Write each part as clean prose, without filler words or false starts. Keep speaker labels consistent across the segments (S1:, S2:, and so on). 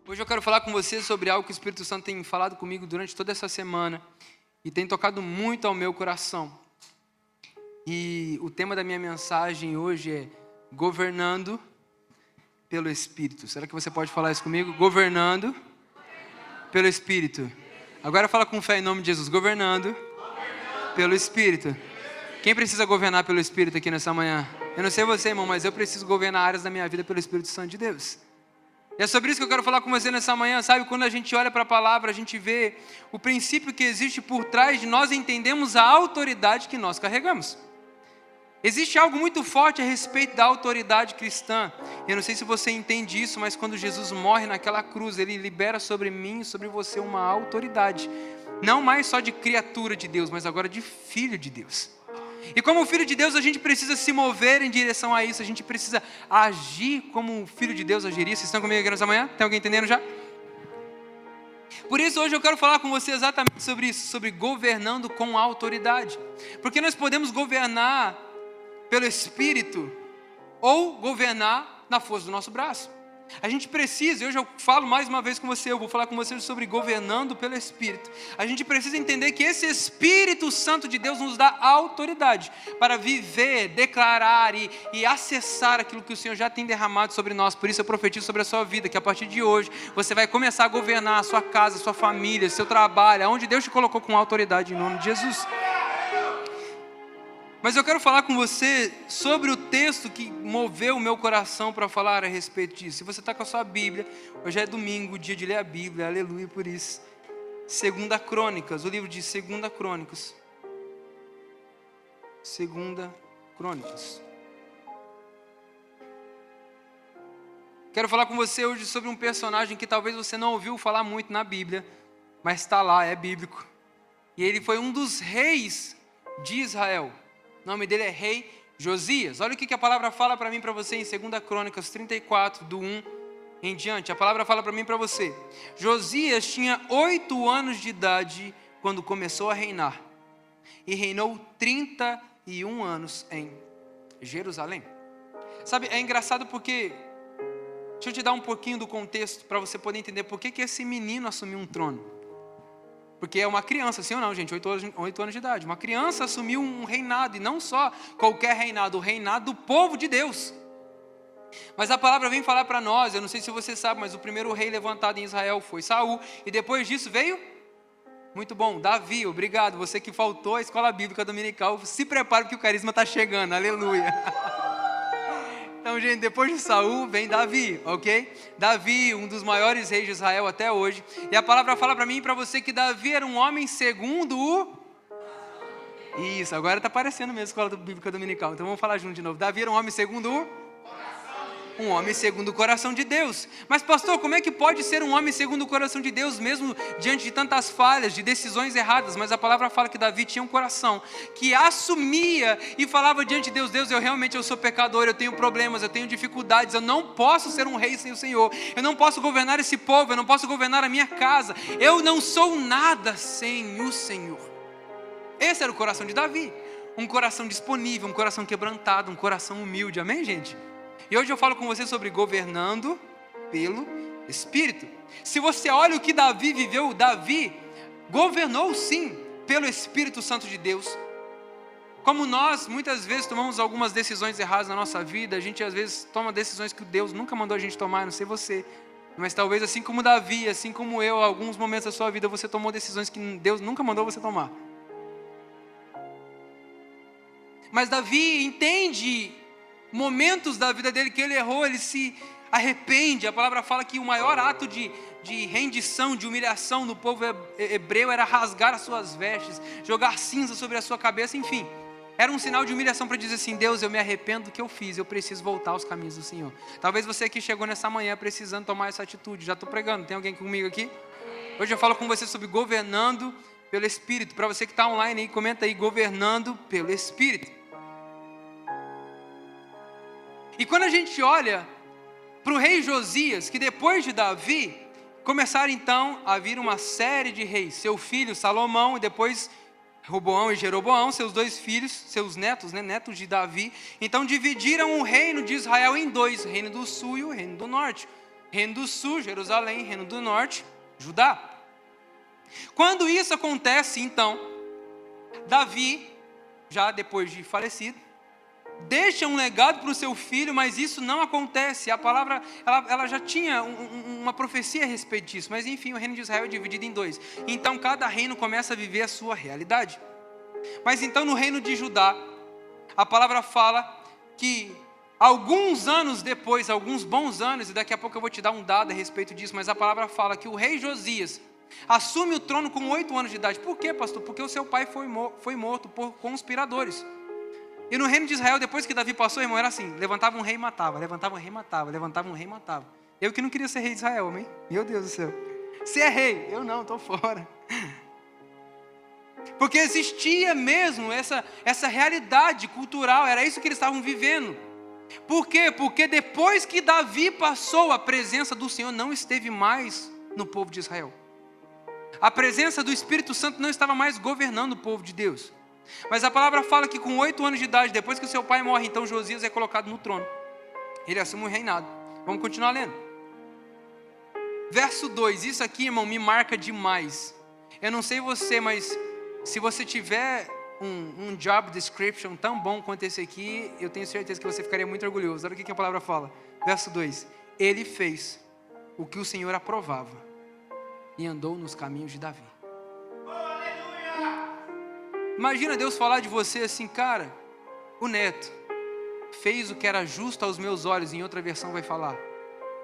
S1: Hoje eu quero falar com você sobre algo que o Espírito Santo tem falado comigo durante toda essa semana e tem tocado muito ao meu coração. E o tema da minha mensagem hoje é governando pelo Espírito. Será que você pode falar isso comigo? Governando pelo Espírito. Agora fala com fé em nome de Jesus. Governando pelo Espírito. Quem precisa governar pelo Espírito aqui nessa manhã? Eu não sei você, irmão, mas eu preciso governar áreas da minha vida pelo Espírito Santo de Deus. E é sobre isso que eu quero falar com você nessa manhã, sabe? Quando a gente olha para a palavra, a gente vê o princípio que existe por trás de nós entendemos a autoridade que nós carregamos. Existe algo muito forte a respeito da autoridade cristã. Eu não sei se você entende isso, mas quando Jesus morre naquela cruz, Ele libera sobre mim e sobre você uma autoridade. Não mais só de criatura de Deus, mas agora de filho de Deus. E como filho de Deus, a gente precisa se mover em direção a isso. A gente precisa agir como um filho de Deus agiria. Vocês estão comigo aqui nessa manhã? Tem alguém entendendo já? Por isso, hoje eu quero falar com você exatamente sobre isso. Sobre governando com autoridade. Porque nós podemos governar pelo Espírito ou governar na força do nosso braço. A gente precisa, e hoje eu falo mais uma vez com você, eu vou falar com você sobre governando pelo Espírito. A gente precisa entender que esse Espírito Santo de Deus nos dá autoridade para viver, declarar e acessar aquilo que o Senhor já tem derramado sobre nós. Por isso eu profetizo sobre a sua vida, que a partir de hoje você vai começar a governar a sua casa, a sua família, seu trabalho, aonde Deus te colocou com autoridade em nome de Jesus. Mas eu quero falar com você sobre o texto que moveu o meu coração para falar a respeito disso. Se você está com a sua Bíblia, hoje é domingo, dia de ler a Bíblia, aleluia por isso. 2 Crônicas, o livro de 2 Crônicas. 2 Crônicas. Quero falar com você hoje sobre um personagem que talvez você não ouviu falar muito na Bíblia, mas está lá, é bíblico. E ele foi um dos reis de Israel. O nome dele é Rei Josias. Olha o que a palavra fala para mim e para você em 2 Crônicas 34, do 1 em diante. A palavra fala para mim e para você. Josias tinha 8 anos de idade quando começou a reinar. E reinou 31 anos em Jerusalém. Sabe, é engraçado porque... Deixa eu te dar um pouquinho do contexto para você poder entender por que esse menino assumiu um trono. Porque é uma criança, sim ou não, gente? 8 anos de idade. Uma criança assumiu um reinado, e não só qualquer reinado, o reinado do povo de Deus. Mas a palavra vem falar para nós, eu não sei se você sabe, mas o primeiro rei levantado em Israel foi Saul, e depois disso veio, muito bom, Davi, obrigado. Você que faltou à escola bíblica dominical, se prepare que o carisma está chegando, aleluia. Então, gente, depois de Saul vem Davi, ok? Davi, um dos maiores reis de Israel até hoje. E a palavra fala para mim e para você que Davi era um homem segundo o... Isso, agora está aparecendo mesmo a escola bíblica dominical. Então vamos falar junto de novo. Davi era um homem segundo o... Um homem segundo o coração de Deus. Mas pastor, como é que pode ser um homem segundo o coração de Deus, mesmo diante de tantas falhas, de decisões erradas? Mas a palavra fala que Davi tinha um coração que assumia e falava diante de Deus: Deus, eu sou pecador, eu tenho problemas, eu tenho dificuldades, eu não posso ser um rei sem o Senhor, eu não posso governar esse povo, eu não posso governar a minha casa, eu não sou nada sem o Senhor. Esse era o coração de Davi, um coração disponível, um coração quebrantado, um coração humilde, amém, gente? E hoje eu falo com você sobre governando pelo Espírito. Se você olha o que Davi viveu, Davi governou sim pelo Espírito Santo de Deus. Como nós muitas vezes tomamos algumas decisões erradas na nossa vida, a gente às vezes toma decisões que Deus nunca mandou a gente tomar, não sei você. Mas talvez assim como Davi, assim como eu, em alguns momentos da sua vida você tomou decisões que Deus nunca mandou você tomar. Mas Davi entende momentos da vida dele que ele errou, ele se arrepende. A palavra fala que o maior ato de rendição, de humilhação no povo hebreu era rasgar as suas vestes, jogar cinza sobre a sua cabeça, enfim. Era um sinal de humilhação para dizer assim: Deus, eu me arrependo do que eu fiz, eu preciso voltar aos caminhos do Senhor. Talvez você que chegou nessa manhã precisando tomar essa atitude. Já estou pregando, tem alguém comigo aqui? Hoje eu falo com você sobre governando pelo Espírito. Para você que está online aí, comenta aí: governando pelo Espírito. E quando a gente olha para o rei Josias, que depois de Davi, começaram então a vir uma série de reis. Seu filho Salomão e depois Roboão e Jeroboão, seus 2 filhos, seus netos, netos de Davi. Então dividiram o reino de Israel em 2, o reino do sul e o reino do norte. Reino do Sul, Jerusalém. Reino do Norte, Judá. Quando isso acontece, então, Davi, já depois de falecido, deixa um legado para o seu filho, mas isso não acontece. A palavra, ela já tinha uma profecia a respeito disso, mas enfim, o reino de Israel é dividido em dois. Então cada reino começa a viver a sua realidade. Mas então no reino de Judá, a palavra fala que alguns anos depois, alguns bons anos, e daqui a pouco eu vou te dar um dado a respeito disso, mas a palavra fala que o rei Josias assume o trono com 8 anos de idade. Por quê, pastor? Porque o seu pai foi morto por conspiradores. E no reino de Israel, depois que Davi passou, irmão, era assim: levantava um rei e matava, levantava um rei e matava, levantava um rei e matava. Eu que não queria ser rei de Israel, amém? Meu Deus do céu. Você é rei? Eu não, estou fora. Porque existia mesmo essa realidade cultural, era isso que eles estavam vivendo. Por quê? Porque depois que Davi passou, a presença do Senhor não esteve mais no povo de Israel. A presença do Espírito Santo não estava mais governando o povo de Deus. Mas a palavra fala que com 8 anos de idade, depois que o seu pai morre, então Josias é colocado no trono. Ele assume o reinado. Vamos continuar lendo. Verso 2, isso aqui, irmão, me marca demais. Eu não sei você, mas se você tiver um job description tão bom quanto esse aqui, eu tenho certeza que você ficaria muito orgulhoso. Olha o que a palavra fala. Verso 2, ele fez o que o Senhor aprovava e andou nos caminhos de Davi. Imagina Deus falar de você assim: cara, o neto fez o que era justo aos meus olhos. Em outra versão vai falar,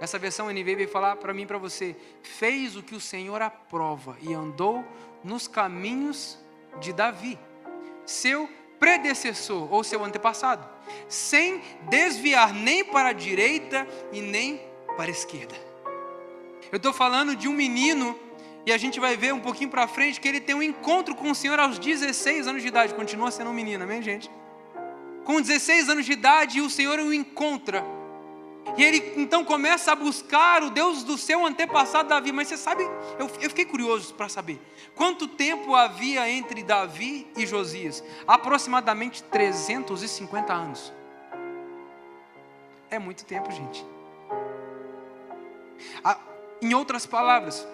S1: essa versão NVI vai falar para mim e para você: fez o que o Senhor aprova e andou nos caminhos de Davi, seu predecessor ou seu antepassado, sem desviar nem para a direita e nem para a esquerda. Eu estou falando de um menino, e a gente vai ver um pouquinho para frente que ele tem um encontro com o Senhor aos 16 anos de idade. Continua sendo um menino, amém, gente? Com 16 anos de idade, o Senhor o encontra. E ele então começa a buscar o Deus do seu antepassado Davi. Mas você sabe, eu fiquei curioso para saber quanto tempo havia entre Davi e Josias. Aproximadamente 350 anos. É muito tempo, gente. Em outras palavras,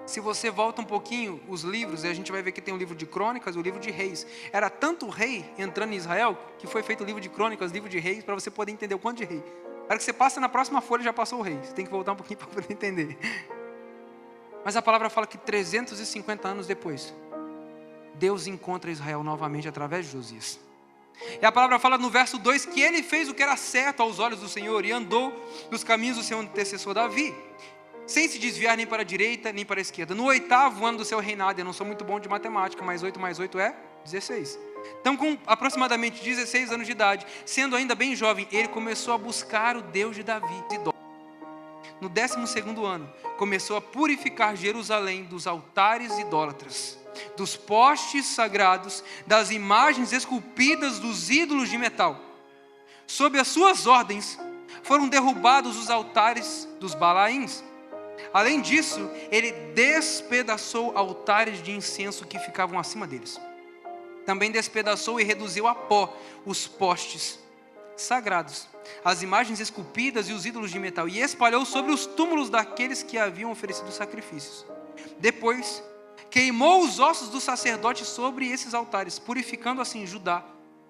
S1: se você volta um pouquinho os livros, a gente vai ver que tem o livro de Crônicas e o livro de Reis. Era tanto rei entrando em Israel que foi feito o livro de Crônicas, o livro de Reis, para você poder entender o quanto de rei. Na hora que você passa na próxima folha já passou o rei. Você tem que voltar um pouquinho para poder entender. Mas a palavra fala que 350 anos depois, Deus encontra Israel novamente através de Josias. E a palavra fala no verso 2 que ele fez o que era certo aos olhos do Senhor e andou nos caminhos do seu antecessor Davi, sem se desviar nem para a direita, nem para a esquerda. No 8º ano do seu reinado, eu não sou muito bom de matemática, mas 8 mais 8 é 16. Então, com aproximadamente 16 anos de idade, sendo ainda bem jovem, ele começou a buscar o Deus de Davi. No 12º ano, começou a purificar Jerusalém dos altares idólatras, dos postes sagrados, das imagens esculpidas dos ídolos de metal. Sob as suas ordens, foram derrubados os altares dos Balaíns. Além disso, ele despedaçou altares de incenso que ficavam acima deles. Também despedaçou e reduziu a pó os postes sagrados, as imagens esculpidas e os ídolos de metal, e espalhou sobre os túmulos daqueles que haviam oferecido sacrifícios. Depois, queimou os ossos dos sacerdotes sobre esses altares, purificando assim Judá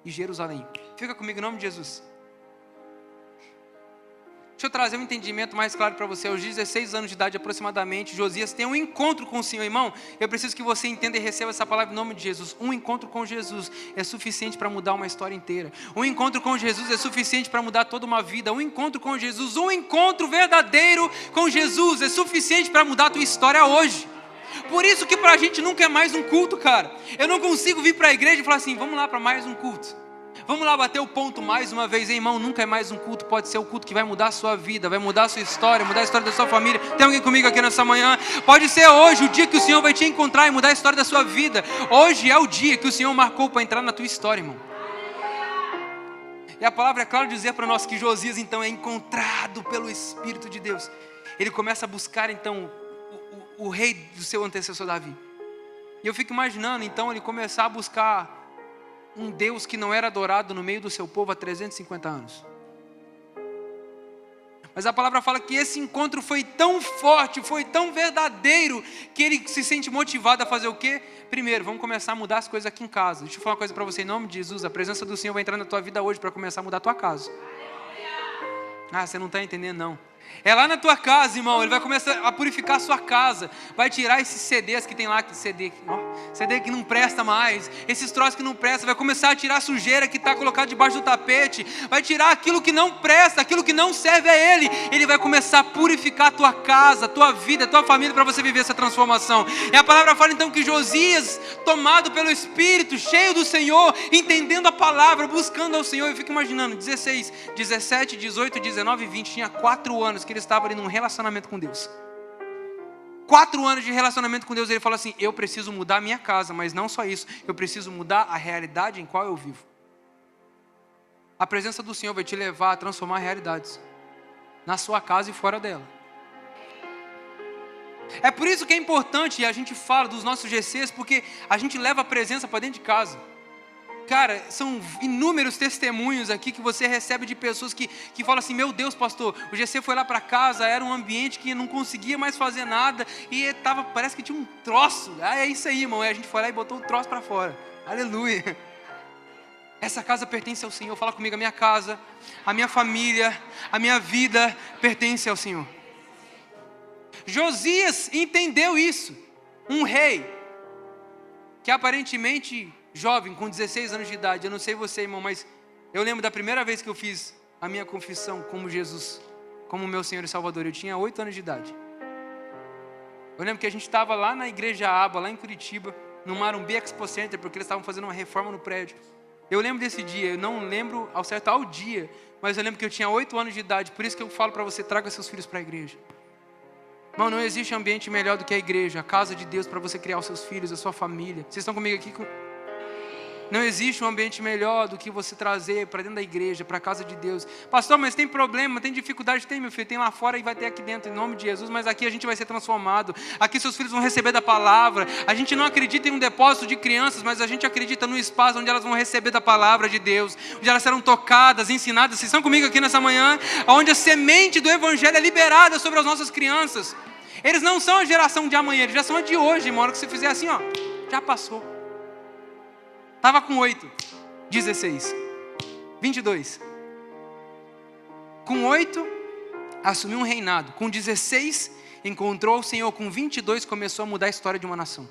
S1: e Jerusalém. Fica comigo em nome de Jesus. Deixa eu trazer um entendimento mais claro para você. Aos 16 anos de idade aproximadamente, Josias tem um encontro com o Senhor. Irmão, eu preciso que você entenda e receba essa palavra em nome de Jesus. Um encontro com Jesus é suficiente para mudar uma história inteira. Um encontro com Jesus é suficiente para mudar toda uma vida. Um encontro com Jesus, um encontro verdadeiro com Jesus é suficiente para mudar a tua história hoje. Por isso que para a gente nunca é mais um culto, cara. Eu não consigo vir para a igreja e falar assim: vamos lá para mais um culto. Vamos lá bater o ponto mais uma vez, hein, irmão? Nunca é mais um culto. Pode ser o culto que vai mudar a sua vida, vai mudar a sua história, mudar a história da sua família. Tem alguém comigo aqui nessa manhã? Pode ser hoje o dia que o Senhor vai te encontrar e mudar a história da sua vida. Hoje é o dia que o Senhor marcou para entrar na tua história, irmão. E a palavra é claro dizer para nós que Josias então é encontrado pelo Espírito de Deus. Ele começa a buscar então o rei do seu antecessor Davi. E eu fico imaginando então ele começar a buscar um Deus que não era adorado no meio do seu povo há 350 anos. Mas a palavra fala que esse encontro foi tão forte, foi tão verdadeiro, que ele se sente motivado a fazer o quê? Primeiro, vamos começar a mudar as coisas aqui em casa. Deixa eu falar uma coisa para você, em nome de Jesus, a presença do Senhor vai entrar na tua vida hoje para começar a mudar a tua casa. Ah, você não está entendendo não. É lá na tua casa, irmão, ele vai começar a purificar a sua casa, vai tirar esses CDs que tem lá, CD que não presta mais, esses troços que não prestam, vai começar a tirar a sujeira que está colocada debaixo do tapete, vai tirar aquilo que não presta, aquilo que não serve a ele vai começar a purificar a tua casa, a tua vida, a tua família, para você viver essa transformação. E a palavra fala então que Josias, tomado pelo Espírito, cheio do Senhor, entendendo a palavra, buscando ao Senhor, eu fico imaginando, 16, 17, 18, 19 e 20, tinha 4 anos que ele estava ali num relacionamento com Deus. 4 anos de relacionamento com Deus, ele fala assim, eu preciso mudar a minha casa, mas não só isso, eu preciso mudar a realidade em qual eu vivo. A presença do Senhor vai te levar a transformar realidades, na sua casa e fora dela. É por isso que é importante, e a gente fala dos nossos GCs, porque a gente leva a presença para dentro de casa. Cara, são inúmeros testemunhos aqui que você recebe de pessoas que falam assim, meu Deus, pastor, o GC foi lá para casa, era um ambiente que não conseguia mais fazer nada, e parece que tinha um troço. Ah, é isso aí, irmão, e a gente foi lá e botou o troço para fora. Aleluia. Essa casa pertence ao Senhor. Fala comigo, a minha casa, a minha família, a minha vida pertence ao Senhor. Josias entendeu isso. Um rei que aparentemente jovem, com 16 anos de idade. Eu não sei você, irmão, mas eu lembro da primeira vez que eu fiz a minha confissão como Jesus, como meu Senhor e Salvador. Eu tinha 8 anos de idade. Eu lembro que a gente estava lá na Igreja Aba, lá em Curitiba, no Marumbi Expo Center, porque eles estavam fazendo uma reforma no prédio. Eu lembro desse dia, eu não lembro ao certo ao dia, mas eu lembro que eu tinha 8 anos de idade. Por isso que eu falo para você, traga seus filhos para a igreja. Irmão, não existe ambiente melhor do que a igreja, a casa de Deus, para você criar os seus filhos, a sua família. Vocês estão comigo aqui? Não existe um ambiente melhor do que você trazer para dentro da igreja, para a casa de Deus. Pastor, mas tem problema, tem dificuldade? Tem, meu filho, tem lá fora e vai ter aqui dentro, em nome de Jesus. Mas aqui a gente vai ser transformado. Aqui seus filhos vão receber da palavra. A gente não acredita em um depósito de crianças, mas a gente acredita no espaço onde elas vão receber da palavra de Deus, onde elas serão tocadas, ensinadas. Vocês estão comigo aqui nessa manhã? Onde a semente do evangelho é liberada sobre as nossas crianças. Eles não são a geração de amanhã, eles já são a de hoje. Uma hora que você fizer assim, ó, já passou. Estava com 8, 16, 22. Com 8, assumiu um reinado. Com 16, encontrou o Senhor. Com 22, começou a mudar a história de uma nação.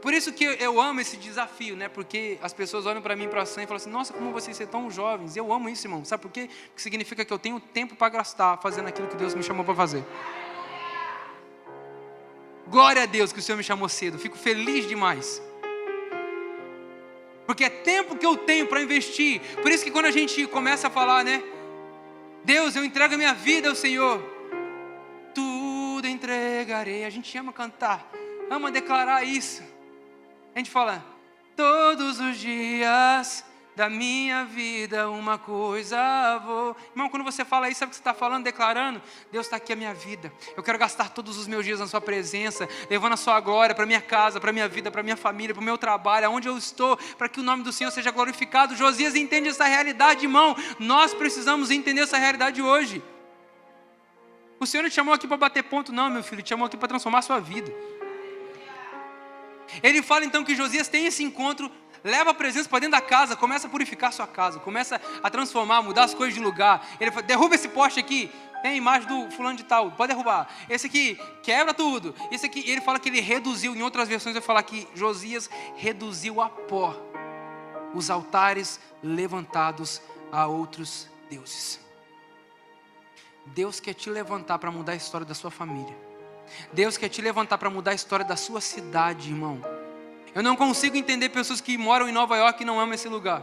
S1: Por isso que eu amo esse desafio, né? Porque as pessoas olham para mim, para a Sam, e falam assim, nossa, como vocês são tão jovens. Eu amo isso, irmão. Sabe por quê? Porque significa que eu tenho tempo para gastar fazendo aquilo que Deus me chamou para fazer. Glória a Deus que o Senhor me chamou cedo. Fico feliz demais. Porque é tempo que eu tenho para investir. Por isso que quando a gente começa a falar, né? Deus, eu entrego a minha vida ao Senhor. Tudo entregarei. A gente ama cantar, ama declarar isso. A gente fala, todos os dias da minha vida uma coisa vou... Irmão, quando você fala isso, sabe o que você está falando, declarando? Deus está aqui a minha vida. Eu quero gastar todos os meus dias na sua presença, levando a sua glória para minha casa, para minha vida, para minha família, para o meu trabalho, aonde eu estou, para que o nome do Senhor seja glorificado. Josias entende essa realidade, irmão. Nós precisamos entender essa realidade hoje. O Senhor não te chamou aqui para bater ponto, não, meu filho. Ele te chamou aqui para transformar a sua vida. Ele fala então que Josias tem esse encontro, leva a presença para dentro da casa, começa a purificar a sua casa, começa a transformar, mudar as coisas de lugar. Ele fala, derruba esse poste aqui, tem a imagem do fulano de tal, pode derrubar. Esse aqui, quebra tudo. Esse aqui, ele fala que ele reduziu, em outras versões vai falar que Josias reduziu a pó os altares levantados a outros deuses. Deus quer te levantar para mudar a história da sua família. Deus quer te levantar para mudar a história da sua cidade, irmão. Eu não consigo entender pessoas que moram em Nova York e não amam esse lugar.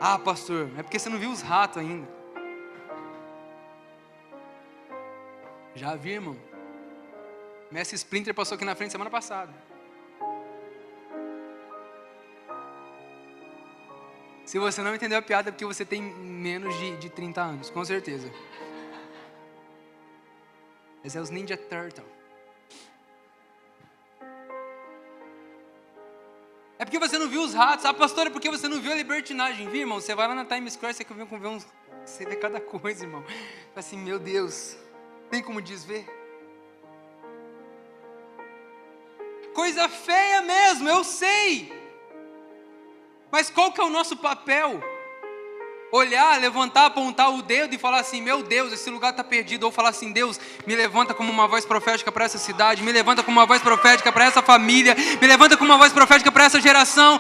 S1: Ah, pastor, é porque você não viu os ratos ainda. Já vi, irmão. Messi Splinter passou aqui na frente semana passada. Se você não entendeu a piada, é porque você tem menos de 30 anos, com certeza. Esse é os Ninja Turtle. É porque você não viu os ratos. Ah, pastor, é porque você não viu a libertinagem. Viu, irmão? Você vai lá na Times Square, você vê uns Você vê cada coisa, irmão. Assim, meu Deus, tem como desver? Coisa feia mesmo, eu sei. Mas qual que é o nosso papel? Olhar, levantar, apontar o dedo e falar assim, meu Deus, esse lugar está perdido. Ou falar assim, Deus, me levanta como uma voz profética para essa cidade, me levanta como uma voz profética para essa família, me levanta como uma voz profética para essa geração.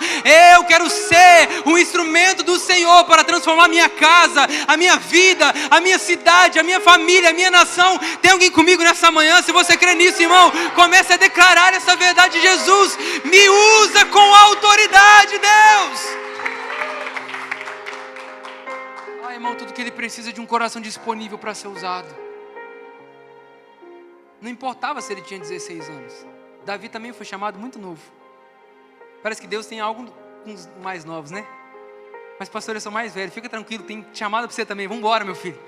S1: Eu quero ser um instrumento do Senhor para transformar a minha casa, a minha vida, a minha cidade, a minha família, a minha nação. Tem alguém comigo nessa manhã? Se você crê nisso, irmão, comece a declarar essa verdade. Jesus, me usa com autoridade, Deus. Irmão, tudo que ele precisa é de um coração disponível para ser usado. Não importava se ele tinha 16 anos. Davi também foi chamado muito novo. Parece que Deus tem algo com os mais novos, né? Mas pastor, eu sou mais velho, fica tranquilo, tem chamada para você também. Vamos embora, meu filho.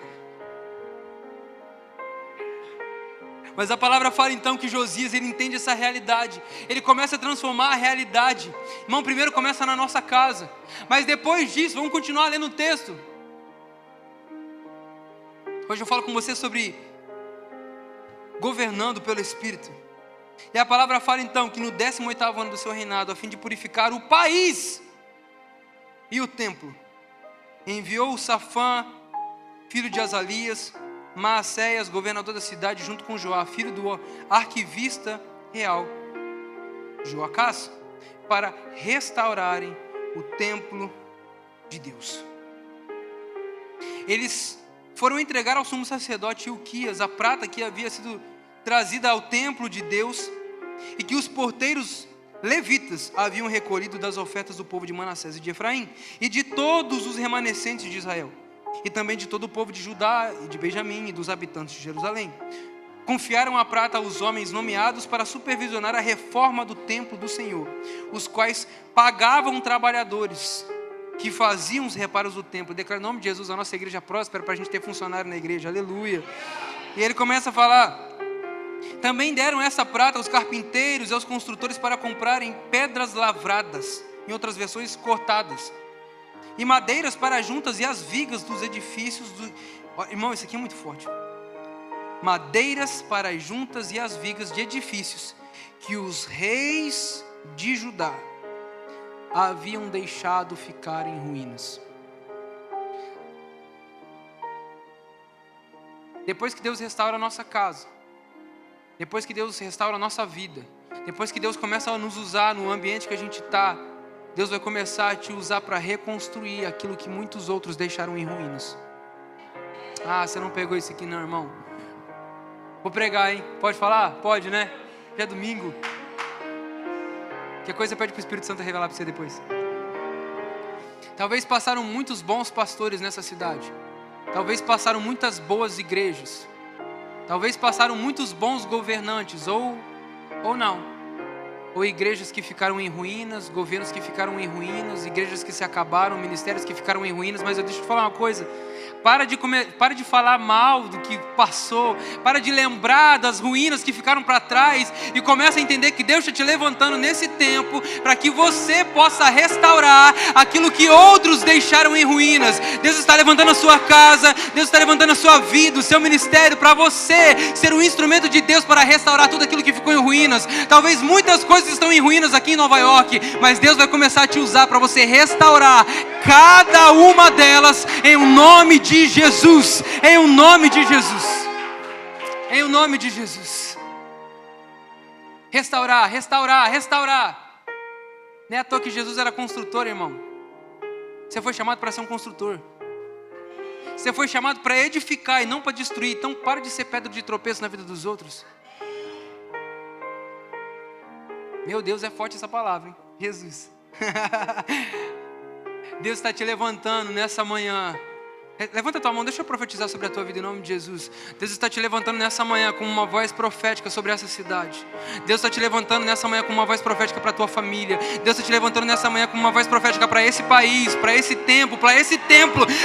S1: Mas a palavra fala então que Josias, ele entende essa realidade. Ele começa a transformar a realidade. Irmão, primeiro começa na nossa casa. Mas depois disso, vamos continuar lendo o texto. Hoje eu falo com você sobre governando pelo Espírito. E a palavra fala então que no 18º ano do seu reinado, a fim de purificar o país e o templo, enviou o Safã, filho de Azalias, Maacéias, governador da cidade, junto com Joá, filho do arquivista real, Joacás, para restaurarem o templo de Deus. Eles foram entregar ao sumo sacerdote Hilquias a prata que havia sido trazida ao templo de Deus e que os porteiros levitas haviam recolhido das ofertas do povo de Manassés e de Efraim e de todos os remanescentes de Israel e também de todo o povo de Judá e de Benjamim e dos habitantes de Jerusalém. Confiaram a prata aos homens nomeados para supervisionar a reforma do templo do Senhor, os quais pagavam trabalhadores que faziam os reparos do templo. Declara em nome de Jesus a nossa igreja próspera para a gente ter funcionário na igreja, aleluia. E ele começa a falar, também deram essa prata aos carpinteiros e aos construtores para comprarem pedras lavradas, em outras versões cortadas, e madeiras para as juntas e as vigas dos edifícios Irmão, isso aqui é muito forte. Madeiras para as juntas e as vigas de edifícios que os reis de Judá haviam deixado ficar em ruínas. Depois que Deus restaura a nossa casa, depois que Deus restaura a nossa vida, depois que Deus começa a nos usar no ambiente que a gente está, Deus vai começar a te usar para reconstruir aquilo que muitos outros deixaram em ruínas. Ah, você não pegou isso aqui não, irmão? Vou pregar, hein? Pode falar? Pode, né? Já é domingo. Que coisa pede para o Espírito Santo revelar para você depois. Talvez passaram muitos bons pastores nessa cidade. Talvez passaram muitas boas igrejas. Talvez passaram muitos bons governantes, ou não. Ou igrejas que ficaram em ruínas, governos que ficaram em ruínas, igrejas que se acabaram, ministérios que ficaram em ruínas. Mas eu deixo te falar uma coisa. Para de falar mal do que passou. Para de lembrar das ruínas que ficaram para trás. E começa a entender que Deus está te levantando nesse tempo para que você possa restaurar aquilo que outros deixaram em ruínas. Deus está levantando a sua casa. Deus está levantando a sua vida, o seu ministério, para você ser um instrumento de Deus para restaurar tudo aquilo que ficou em ruínas. Talvez muitas coisas estão em ruínas aqui em Nova York, mas Deus vai começar a te usar para você restaurar cada uma delas em nome de Jesus, em o nome de Jesus, em o nome de Jesus. Restaurar. Não é à toa que Jesus era construtor, irmão. Você foi chamado para ser um construtor. Você foi chamado para edificar e não para destruir. Então para de ser pedra de tropeço na vida dos outros. Meu Deus, é forte essa palavra, hein? Jesus. Deus está te levantando nessa manhã. Levanta a tua mão, deixa eu profetizar sobre a tua vida em nome de Jesus. Deus está te levantando nessa manhã com uma voz profética sobre essa cidade. Deus está te levantando nessa manhã com uma voz profética para a tua família. Deus está te levantando nessa manhã com uma voz profética para esse país, para esse templo,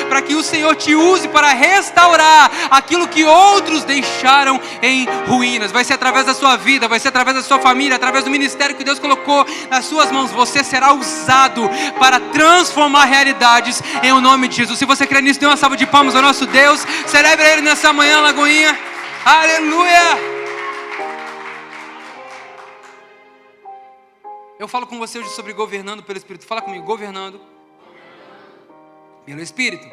S1: para que o Senhor te use para restaurar aquilo que outros deixaram em ruínas. Vai ser através da sua vida, vai ser através da sua família, através do ministério que Deus colocou nas suas mãos. Você será usado para transformar realidades em o nome de Jesus. Se você crê nisso, dê uma salva de palmas ao nosso Deus. Celebre Ele nessa manhã, Lagoinha. Aleluia! Eu falo com você hoje sobre governando pelo Espírito. Fala comigo, governando pelo Espírito.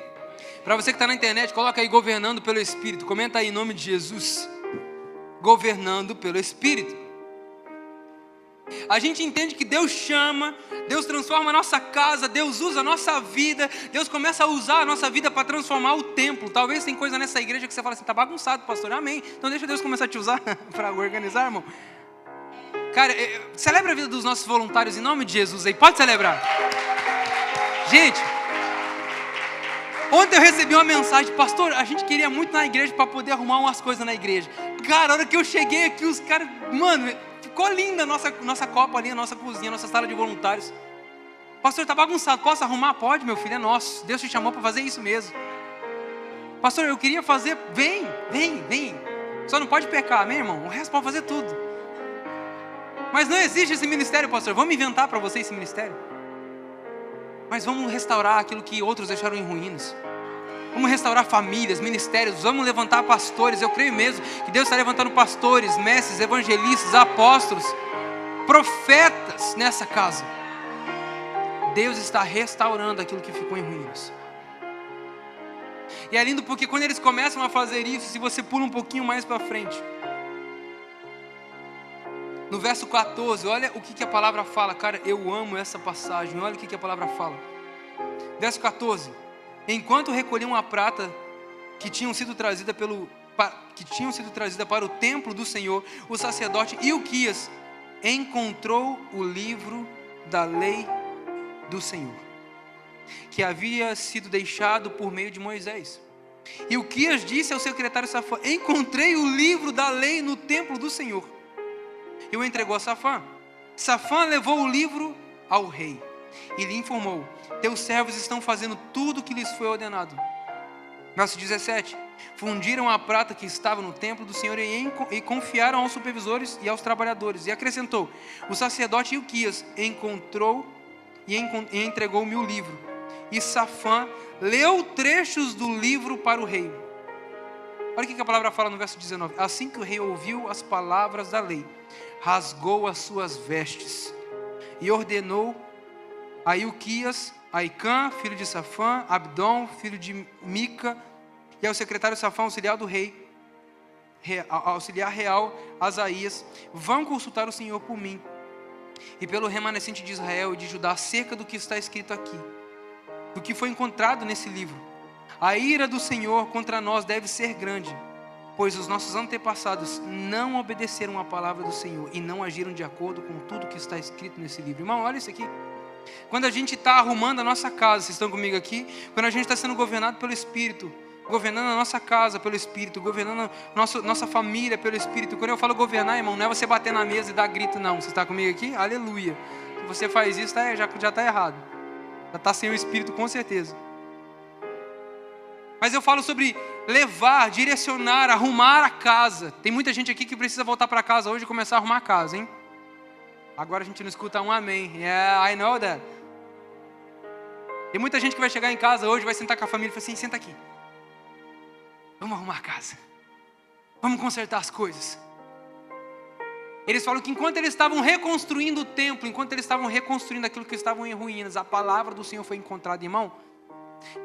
S1: Para você que está na internet, coloca aí governando pelo Espírito. Comenta aí em nome de Jesus. Governando pelo Espírito. A gente entende que Deus chama, Deus transforma a nossa casa, Deus usa a nossa vida, Deus começa a usar a nossa vida para transformar o templo. Talvez tem coisa nessa igreja que você fala assim, tá bagunçado, pastor, amém. Então deixa Deus começar a te usar para organizar, irmão. Cara, celebra a vida dos nossos voluntários em nome de Jesus aí, pode celebrar. Gente, ontem eu recebi uma mensagem, pastor, a gente queria muito na igreja para poder arrumar umas coisas na igreja. Cara, a hora que eu cheguei aqui, os caras, mano, ficou linda a nossa copa ali, a nossa cozinha, a nossa sala de voluntários. Pastor, tá bagunçado, posso arrumar? Pode, meu filho, é nosso. Deus te chamou para fazer isso mesmo. Pastor, eu queria fazer, vem. Só não pode pecar, amém, irmão? O resto pode fazer tudo. Mas não existe esse ministério, pastor. Vamos inventar para você esse ministério. Mas vamos restaurar aquilo que outros deixaram em ruínas. Vamos restaurar famílias, ministérios. Vamos levantar pastores. Eu creio mesmo que Deus está levantando pastores, mestres, evangelistas, apóstolos, profetas nessa casa. Deus está restaurando aquilo que ficou em ruínas. E é lindo porque quando eles começam a fazer isso, se você pula um pouquinho mais para frente, no verso 14, olha o que a palavra fala. Cara, eu amo essa passagem. Olha o que a palavra fala. Verso 14. Enquanto recolhiam a prata que tinham sido trazida para o templo do Senhor, o sacerdote Ilquias encontrou o livro da lei do Senhor, que havia sido deixado por meio de Moisés. Ilquias disse ao secretário Safã: encontrei o livro da lei no templo do Senhor. E o entregou a Safã. Safã levou o livro ao rei e lhe informou: teus servos estão fazendo tudo o que lhes foi ordenado. Verso 17. Fundiram a prata que estava no templo do Senhor e confiaram aos supervisores e aos trabalhadores. E acrescentou: o sacerdote Ilquias encontrou e entregou-me o livro. E Safã leu trechos do livro para o rei. Olha o que a palavra fala no verso 19. Assim que o rei ouviu as palavras da lei, rasgou as suas vestes e ordenou a Ilquias, a Icã, filho de Safã, Abdom, filho de Mica, e ao secretário Safã, auxiliar do rei, auxiliar real, Asaías: vão consultar o Senhor por mim e pelo remanescente de Israel e de Judá acerca do que está escrito aqui, do que foi encontrado nesse livro. A ira do Senhor contra nós deve ser grande, pois os nossos antepassados não obedeceram à palavra do Senhor e não agiram de acordo com tudo que está escrito nesse livro. Irmão, olha isso aqui. Quando a gente está arrumando a nossa casa, vocês estão comigo aqui? Quando a gente está sendo governado pelo Espírito, governando a nossa casa pelo Espírito, governando nossa família pelo Espírito. Quando eu falo governar, irmão, não é você bater na mesa e dar grito, não. Você está comigo aqui? Aleluia. Se você faz isso, já está errado. Já está sem o Espírito, com certeza. Mas eu falo sobre levar, direcionar, arrumar a casa. Tem muita gente aqui que precisa voltar para casa hoje e começar a arrumar a casa, hein? Agora a gente não escuta um amém. Yeah, I know that. Tem muita gente que vai chegar em casa hoje, vai sentar com a família e falar assim: senta aqui. Vamos arrumar a casa. Vamos consertar as coisas. Eles falam que enquanto eles estavam reconstruindo o templo, enquanto eles estavam reconstruindo aquilo que estavam em ruínas, a palavra do Senhor foi encontrada, irmão.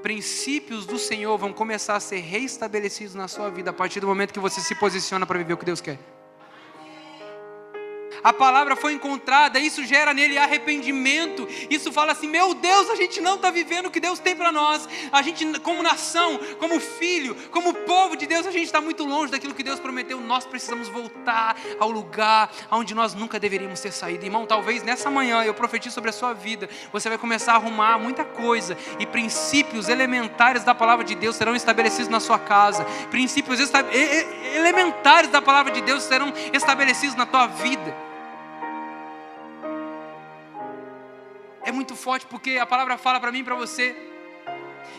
S1: Princípios do Senhor vão começar a ser reestabelecidos na sua vida a partir do momento que você se posiciona para viver o que Deus quer. A palavra foi encontrada, isso gera nele arrependimento. Isso fala assim: meu Deus, a gente não está vivendo o que Deus tem para nós. A gente, como nação, como filho, como povo de Deus, a gente está muito longe daquilo que Deus prometeu. Nós precisamos voltar ao lugar onde nós nunca deveríamos ter saído. Irmão, talvez nessa manhã eu profetizo sobre a sua vida. Você vai começar a arrumar muita coisa, e princípios elementares da palavra de Deus serão estabelecidos na sua casa. Princípios elementares da palavra de Deus serão estabelecidos na tua vida. É muito forte porque a palavra fala para mim e para você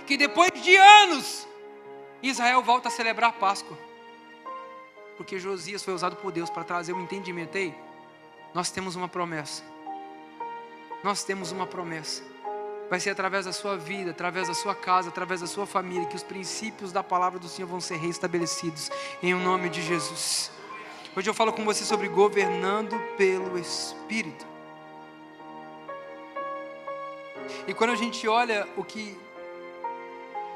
S1: que depois de anos Israel volta a celebrar a Páscoa, porque Josias foi usado por Deus para trazer um entendimento. Ei, nós temos uma promessa. Nós temos uma promessa. vai ser através da sua vida, através da sua casa, através da sua família, que os princípios da palavra do Senhor vão ser reestabelecidos, em nome de Jesus. Hoje eu falo com você sobre governando pelo Espírito. E quando a gente olha o que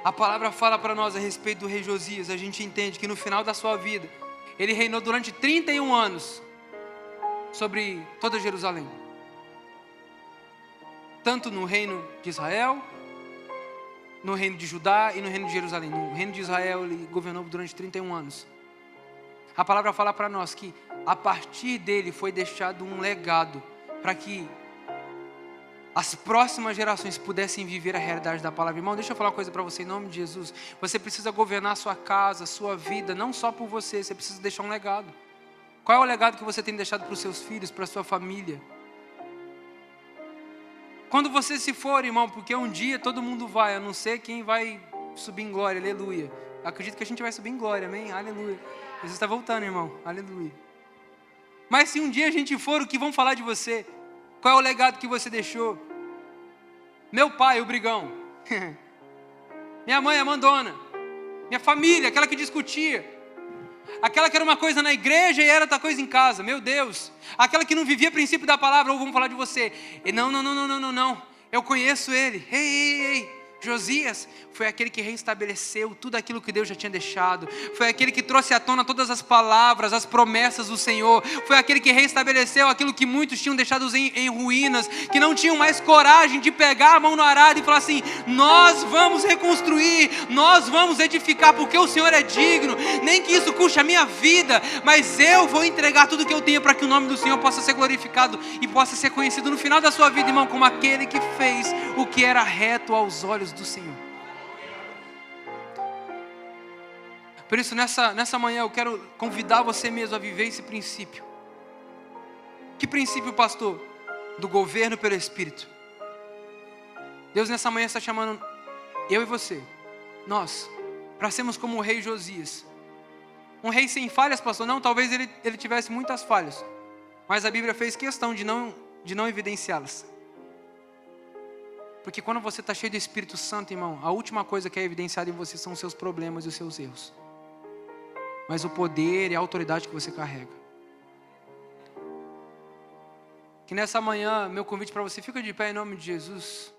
S1: a palavra fala para nós a respeito do rei Josias, a gente entende que no final da sua vida, ele reinou durante 31 anos sobre toda Jerusalém. Tanto no reino de Israel, no reino de Judá e no reino de Jerusalém. No reino de Israel ele governou durante 31 anos. A palavra fala para nós que a partir dele foi deixado um legado para que as próximas gerações pudessem viver a realidade da palavra. Irmão, deixa eu falar uma coisa para você em nome de Jesus. Você precisa governar a sua casa, a sua vida, não só por você, você precisa deixar um legado. Qual é o legado que você tem deixado para os seus filhos, para a sua família? Quando você se for, irmão, porque um dia todo mundo vai, a não ser quem vai subir em glória, aleluia. Eu acredito que a gente vai subir em glória, amém? Aleluia. Jesus está voltando, irmão, aleluia. Mas se um dia a gente for, o que vão falar de você? Qual é o legado que você deixou? Meu pai, o brigão. Minha mãe, a mandona. Minha família, aquela que discutia. Aquela que era uma coisa na igreja e era outra coisa em casa. Meu Deus. Aquela que não vivia princípio da palavra. Ou vamos falar de você. E não. Eu conheço ele. Ei. Josias foi aquele que reestabeleceu tudo aquilo que Deus já tinha deixado. Foi aquele que trouxe à tona todas as palavras, as promessas do Senhor. Foi aquele que reestabeleceu aquilo que muitos tinham deixado em ruínas, que não tinham mais coragem de pegar a mão no arado e falar assim: nós vamos reconstruir, nós vamos edificar, porque o Senhor é digno. Nem que isso custe a minha vida, mas eu vou entregar tudo que eu tenho para que o nome do Senhor possa ser glorificado e possa ser conhecido no final da sua vida, irmão, como aquele que fez o que era reto aos olhos do Senhor. Por isso nessa manhã eu quero convidar você mesmo a viver esse princípio. Que princípio, pastor? Do governo pelo Espírito. Deus nessa manhã está chamando eu e você, nós, para sermos como o rei Josias. Um rei sem falhas, pastor? Não, talvez ele tivesse muitas falhas, mas a Bíblia fez questão de não evidenciá-las. Porque quando você está cheio do Espírito Santo, irmão, a última coisa que é evidenciada em você são os seus problemas e os seus erros. Mas o poder e a autoridade que você carrega. Que nessa manhã, meu convite para você, fica de pé em nome de Jesus.